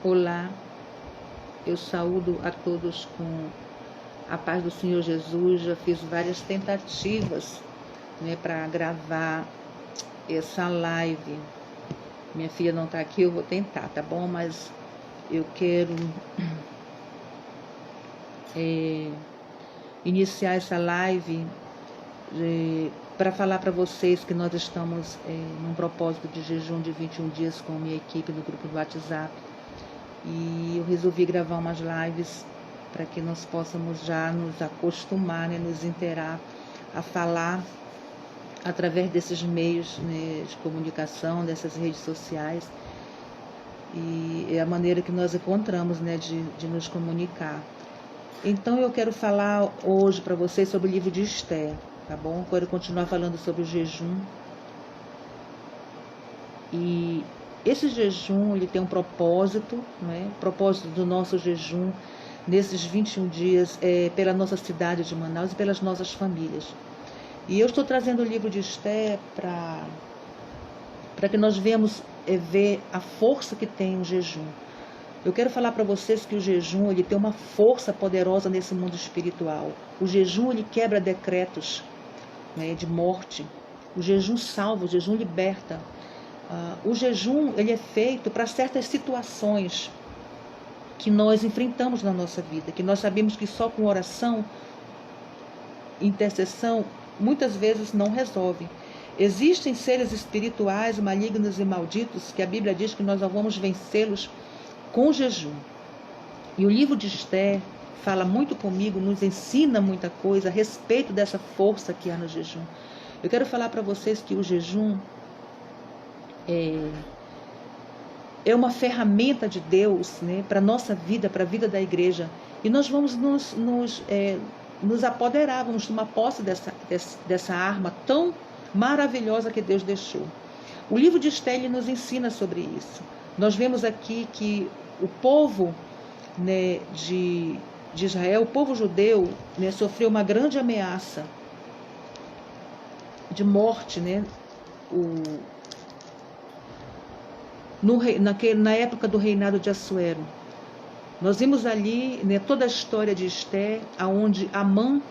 Olá, eu saúdo a todos com a paz do Senhor Jesus. Já fiz várias tentativas, para gravar essa live. Minha filha não está aqui, eu vou tentar, tá bom? Mas eu quero iniciar essa live para falar para vocês que nós estamos num propósito de jejum de 21 dias com minha equipe no grupo do WhatsApp. E eu resolvi gravar umas lives para que nós possamos já nos acostumar, nos inteirar a falar através desses meios de comunicação, dessas redes sociais. E é a maneira que nós encontramos de nos comunicar. Então eu quero falar hoje para vocês sobre o livro de Esther, tá bom? Quero continuar falando sobre o jejum. E esse jejum, ele tem um propósito, O propósito do nosso jejum nesses 21 dias pela nossa cidade de Manaus e pelas nossas famílias. E eu estou trazendo o livro de Esther para que nós venhamos ver a força que tem o jejum. Eu quero falar para vocês que o jejum, ele tem uma força poderosa nesse mundo espiritual. O jejum, ele quebra decretos de morte. O jejum salva, o jejum liberta. O jejum, ele é feito para certas situações que nós enfrentamos na nossa vida, que nós sabemos que só com oração, intercessão, muitas vezes não resolve. Existem seres espirituais malignos e malditos que a Bíblia diz que nós não vamos vencê-los com jejum. E o livro de Esther fala muito comigo, nos ensina muita coisa a respeito dessa força que há no jejum. Eu quero falar para vocês que o jejum é uma ferramenta de Deus, para a nossa vida, para a vida da igreja. E nós vamos nos apoderar, vamos tomar posse dessa arma tão maravilhosa que Deus deixou. O livro de Esther, ele nos ensina sobre isso. Nós vemos aqui que o povo de Israel, o povo judeu, sofreu uma grande ameaça de morte, na época do reinado de Assuero. Nós vimos ali toda a história de Esther, onde Amã,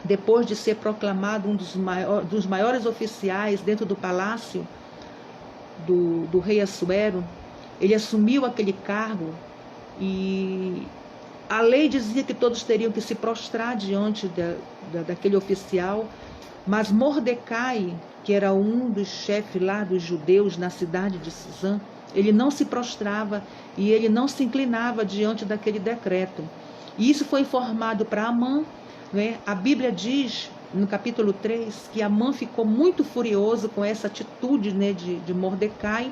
depois de ser proclamado um dos maiores oficiais dentro do palácio do rei Assuero, ele assumiu aquele cargo e a lei dizia que todos teriam que se prostrar diante daquele oficial, mas Mordecai, que era um dos chefes lá dos judeus na cidade de Suzã, ele não se prostrava e ele não se inclinava diante daquele decreto. E isso foi informado para Amã. A Bíblia diz, no capítulo 3, que Amã ficou muito furioso com essa atitude de Mordecai.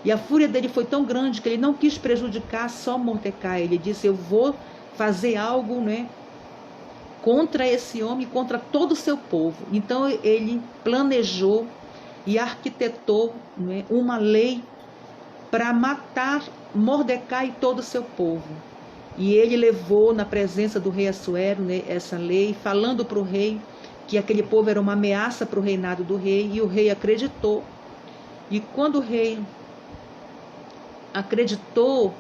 E a fúria dele foi tão grande que ele não quis prejudicar só Mordecai. Ele disse, eu vou fazer algo contra esse homem, contra todo o seu povo. Então ele planejou e arquitetou uma lei para matar Mordecai e todo o seu povo. E ele levou na presença do rei Assuero essa lei, falando para o rei que aquele povo era uma ameaça para o reinado do rei, e o rei acreditou. E quando o rei acreditou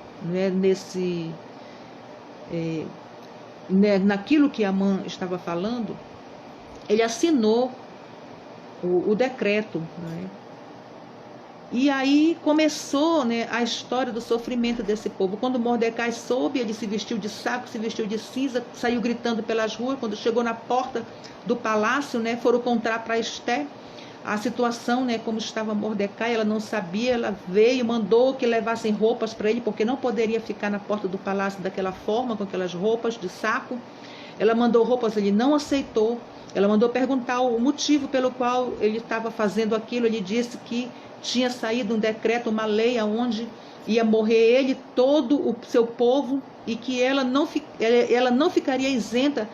naquilo que Amã estava falando, ele assinou o decreto. E aí começou a história do sofrimento desse povo. Quando Mordecai soube, ele se vestiu de saco, se vestiu de cinza, saiu gritando pelas ruas. Quando chegou na porta do palácio, foram contar para Esther a situação, como estava Mordecai. Ela não sabia, ela veio, mandou que levassem roupas para ele, porque não poderia ficar na porta do palácio daquela forma, com aquelas roupas de saco. Ela mandou roupas, ele não aceitou. Ela mandou perguntar o motivo pelo qual ele estava fazendo aquilo. Ele disse que tinha saído um decreto, uma lei onde ia morrer ele, todo o seu povo, e que ela não ficaria isenta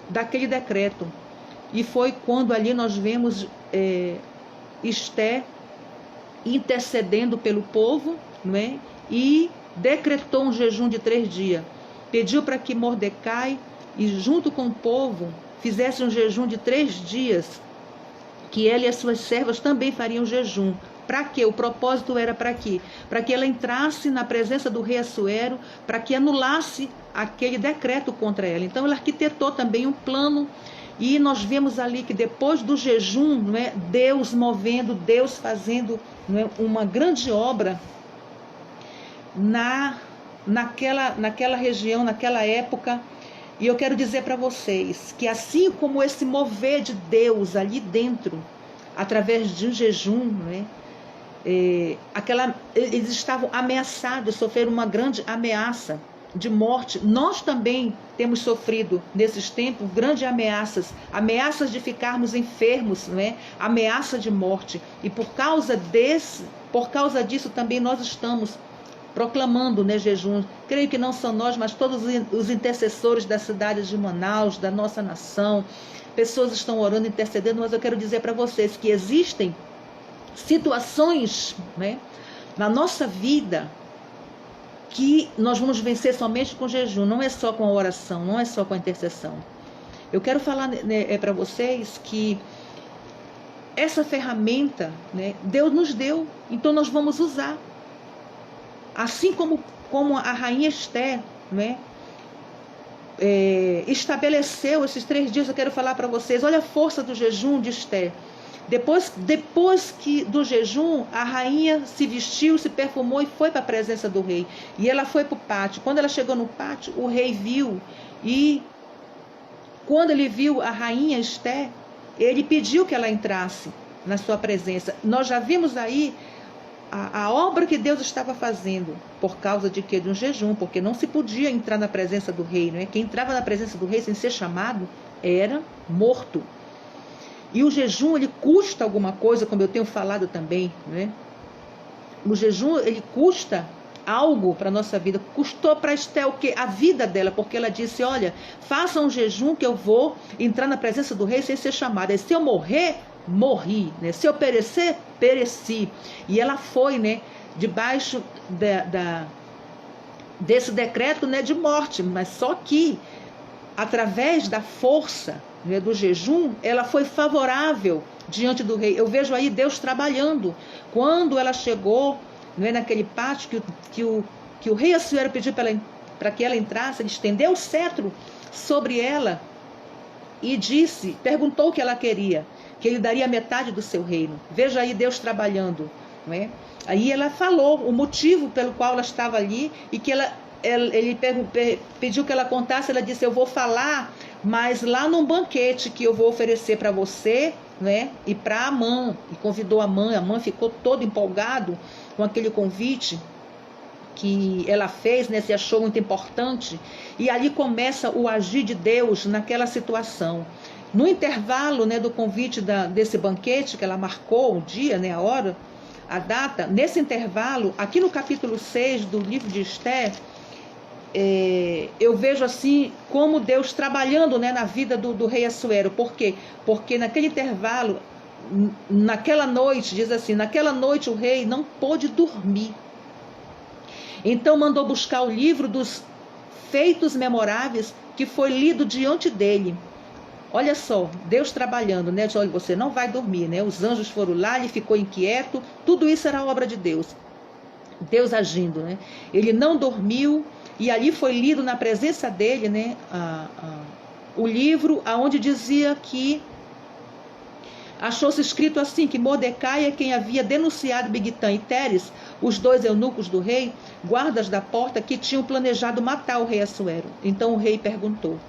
daquele decreto. E foi quando ali nós vemos Esther intercedendo pelo povo, e decretou um jejum de 3 dias. Pediu para que Mordecai, e junto com o povo, fizesse um jejum de 3 dias, que ela e as suas servas também fariam jejum, Para quê? O propósito era para quê? Para que ela entrasse na presença do rei Assuero, para que anulasse aquele decreto contra ela. Então ela arquitetou também um plano, e nós vemos ali que depois do jejum, não é, Deus movendo, Deus fazendo, não é, uma grande obra naquela região, naquela época. E eu quero dizer para vocês que assim como esse mover de Deus ali dentro, através de um jejum, né, eles estavam ameaçados, sofreram uma grande ameaça de morte. Nós também temos sofrido nesses tempos grandes ameaças de ficarmos enfermos, né? Ameaça de morte. E por causa disso também nós estamos proclamando, né, jejum. Creio que não só nós, mas todos os intercessores da cidade de Manaus, da nossa nação, pessoas estão orando, intercedendo. Mas eu quero dizer para vocês que existem situações, né, na nossa vida que nós vamos vencer somente com jejum. Não é só com a oração, não é só com a intercessão. Eu quero falar, né, para vocês que essa ferramenta, né, Deus nos deu, então nós vamos usar. Assim como a rainha Esther, né, estabeleceu esses 3 dias. Eu quero falar para vocês, olha a força do jejum de Esther. Depois do jejum, a rainha se vestiu, se perfumou e foi para a presença do rei. E ela foi para o pátio. Quando ela chegou no pátio, o rei viu. E quando ele viu a rainha Esther, ele pediu que ela entrasse na sua presença. Nós já vimos aí a obra que Deus estava fazendo. Por causa de quê? De um jejum. Porque não se podia entrar na presença do rei, não é? Quem entrava na presença do rei sem ser chamado era morto. E o jejum, ele custa alguma coisa, como eu tenho falado também, né? O jejum, ele custa algo para a nossa vida. Custou para Esther o quê? A vida dela, porque ela disse, olha, faça um jejum que eu vou entrar na presença do rei sem ser chamada. E se eu morrer, morri, né? Se eu perecer, pereci. E ela foi, né, debaixo desse decreto, né, de morte. Mas só que, através da força, né, do jejum, ela foi favorável diante do rei. Eu vejo aí Deus trabalhando. Quando ela chegou, não é, naquele pátio que o rei Assuero pediu para que ela entrasse, ele estendeu o cetro sobre ela e perguntou o que ela queria, que ele daria metade do seu reino. Veja aí Deus trabalhando, não é? Aí ela falou o motivo pelo qual ela estava ali, e que ele pediu que ela contasse. Ela disse, eu vou falar, mas lá num banquete que eu vou oferecer para você, né, e para Amã. E convidou Amã ficou todo empolgado com aquele convite que ela fez, né, se achou muito importante. E ali começa o agir de Deus naquela situação. No intervalo, né, do convite desse banquete, que ela marcou o dia, né, a hora, a data, nesse intervalo, aqui no capítulo 6 do livro de Esther, eu vejo assim como Deus trabalhando, né, na vida do rei Assuero. Por quê? Porque naquele intervalo, naquela noite, diz assim, naquela noite o rei não pôde dormir. Então mandou buscar o livro dos feitos memoráveis, que foi lido diante dele. Olha só, Deus trabalhando, né? Olha, você não vai dormir, né? Os anjos foram lá, ele ficou inquieto. Tudo isso era obra de Deus. Deus agindo, né? Ele não dormiu, e ali foi lido na presença dele, né, o livro aonde dizia que achou-se escrito assim, que Mordecai é quem havia denunciado Bigtã e Teres, os 2 eunucos do rei, guardas da porta, que tinham planejado matar o rei Assuero. Então o rei perguntou,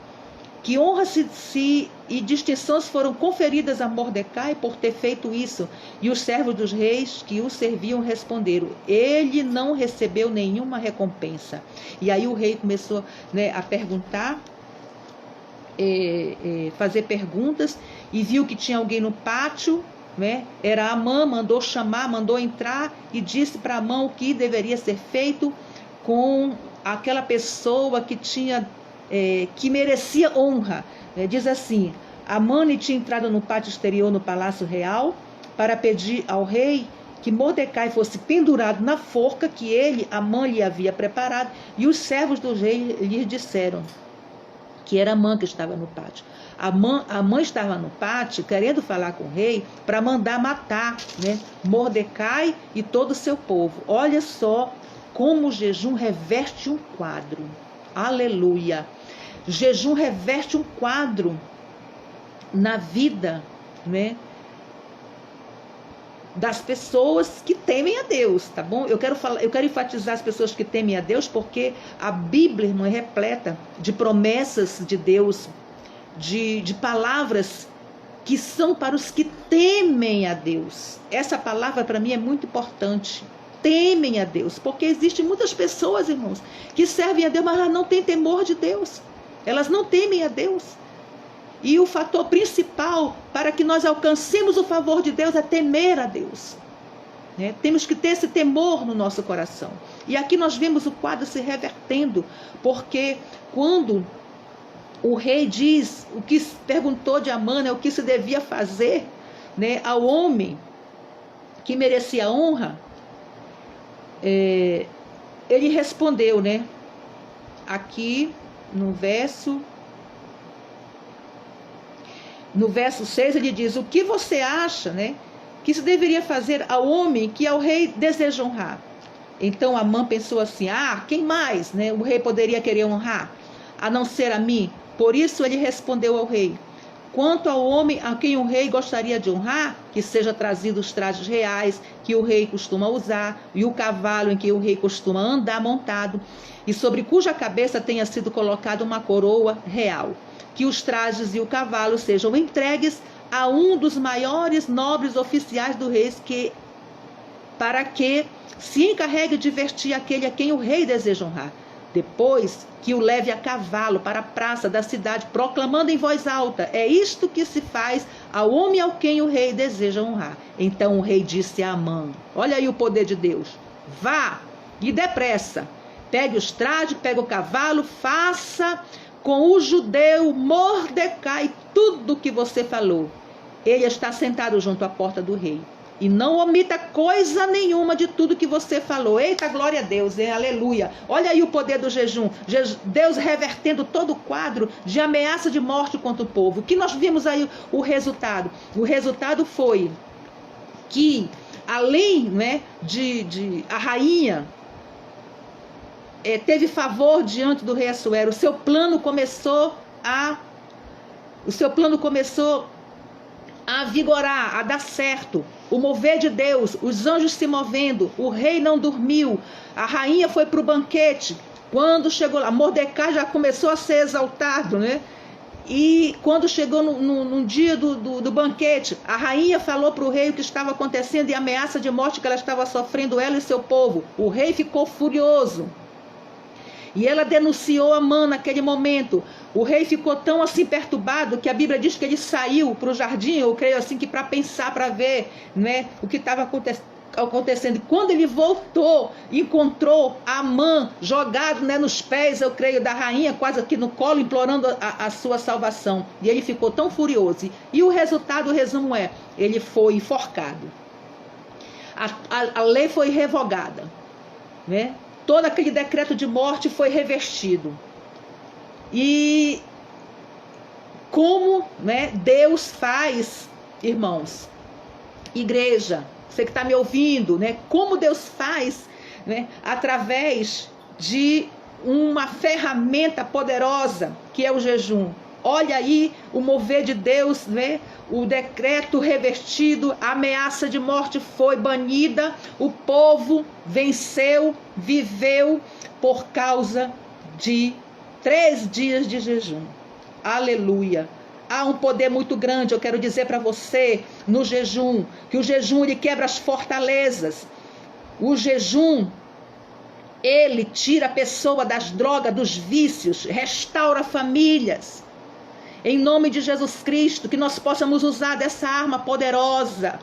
que honras e distinções foram conferidas a Mordecai por ter feito isso? E os servos dos reis que o serviam responderam, ele não recebeu nenhuma recompensa. E aí o rei começou, né, a perguntar, fazer perguntas, e viu que tinha alguém no pátio, né? Era Amã, mandou chamar, mandou entrar, e disse para Amã o que deveria ser feito com aquela pessoa que tinha... que merecia honra. Diz assim, Amã tinha entrado no pátio exterior no palácio real para pedir ao rei que Mordecai fosse pendurado na forca que ele, Amã, lhe havia preparado, e os servos do rei lhe disseram que era Amã que estava no pátio. A mãe estava no pátio querendo falar com o rei para mandar matar, né, Mordecai e todo o seu povo. Olha só como o jejum reverte um quadro. Aleluia! Jejum reverte um quadro na vida, né, das pessoas que temem a Deus, tá bom? Eu quero enfatizar as pessoas que temem a Deus, porque a Bíblia, irmão, é repleta de promessas de Deus, de palavras que são para os que temem a Deus. Essa palavra para mim é muito importante. Temem a Deus, porque existem muitas pessoas, irmãos, que servem a Deus, mas elas não têm temor de Deus. Elas não temem a Deus. E o fator principal para que nós alcancemos o favor de Deus é temer a Deus, né? Temos que ter esse temor no nosso coração. E aqui nós vemos o quadro se revertendo, porque quando o rei diz, o que perguntou de Amã, né, o que se devia fazer, né, ao homem que merecia honra, ele respondeu, né, aqui no verso 6, ele diz: o que você acha, né, que se deveria fazer ao homem que ao rei deseja honrar? Então Amã pensou assim: quem mais, né, o rei poderia querer honrar, a não ser a mim? Por isso ele respondeu ao rei: quanto ao homem a quem o rei gostaria de honrar, que seja trazido os trajes reais que o rei costuma usar, e o cavalo em que o rei costuma andar montado, e sobre cuja cabeça tenha sido colocada uma coroa real. Que os trajes e o cavalo sejam entregues a um dos maiores nobres oficiais do rei, para que se encarregue de vestir aquele a quem o rei deseja honrar. Depois que o leve a cavalo para a praça da cidade, proclamando em voz alta: é isto que se faz ao homem ao quem o rei deseja honrar. Então o rei disse a Amã: olha aí o poder de Deus, vá e depressa, pegue os trajes, pegue o cavalo, faça com o judeu Mordecai tudo o que você falou. Ele está sentado junto à porta do rei. E não omita coisa nenhuma de tudo que você falou. Eita, glória a Deus, aleluia. Olha aí o poder do jejum. Deus revertendo todo o quadro de ameaça de morte contra o povo. Que nós vimos aí o resultado. O resultado foi que, além, né, a rainha teve favor diante do rei Assuero, o seu plano começou a vigorar, a dar certo. O mover de Deus, os anjos se movendo, o rei não dormiu, a rainha foi para o banquete. Quando chegou lá, Mordecai já começou a ser exaltado, né? E quando chegou no dia do banquete, a rainha falou para o rei o que estava acontecendo e a ameaça de morte que ela estava sofrendo, ela e seu povo. O rei ficou furioso. E ela denunciou Amã naquele momento. O rei ficou tão assim perturbado que a Bíblia diz que ele saiu para o jardim, eu creio assim que para pensar, para ver, né, o que estava acontecendo. E quando ele voltou, encontrou Amã jogado, né, nos pés, eu creio, da rainha, quase aqui no colo, implorando a sua salvação. E ele ficou tão furioso. E o resultado, o resumo é, ele foi enforcado. A lei foi revogada, né? Todo aquele decreto de morte foi revertido. E como, né, Deus faz, irmãos, igreja, você que está me ouvindo, né, como Deus faz, né, através de uma ferramenta poderosa que é o jejum. Olha aí o mover de Deus, né? O decreto revertido, a ameaça de morte foi banida, o povo venceu, viveu por causa de 3 dias de jejum. Aleluia! Há um poder muito grande, eu quero dizer para você, no jejum, que o jejum ele quebra as fortalezas. O jejum, ele tira a pessoa das drogas, dos vícios, restaura famílias. Em nome de Jesus Cristo, que nós possamos usar dessa arma poderosa,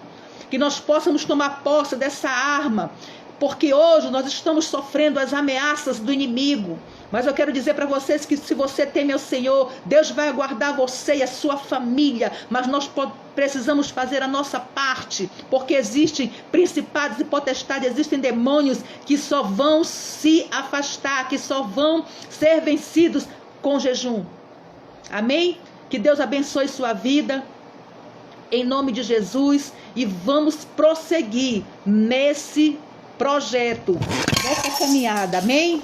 que nós possamos tomar posse dessa arma, porque hoje nós estamos sofrendo as ameaças do inimigo. Mas eu quero dizer para vocês que se você teme ao Senhor, Deus vai guardar você e a sua família, mas nós precisamos fazer a nossa parte, porque existem principados e potestades, existem demônios que só vão se afastar, que só vão ser vencidos com jejum. Amém? Que Deus abençoe sua vida, em nome de Jesus, e vamos prosseguir nesse projeto, nessa caminhada, amém?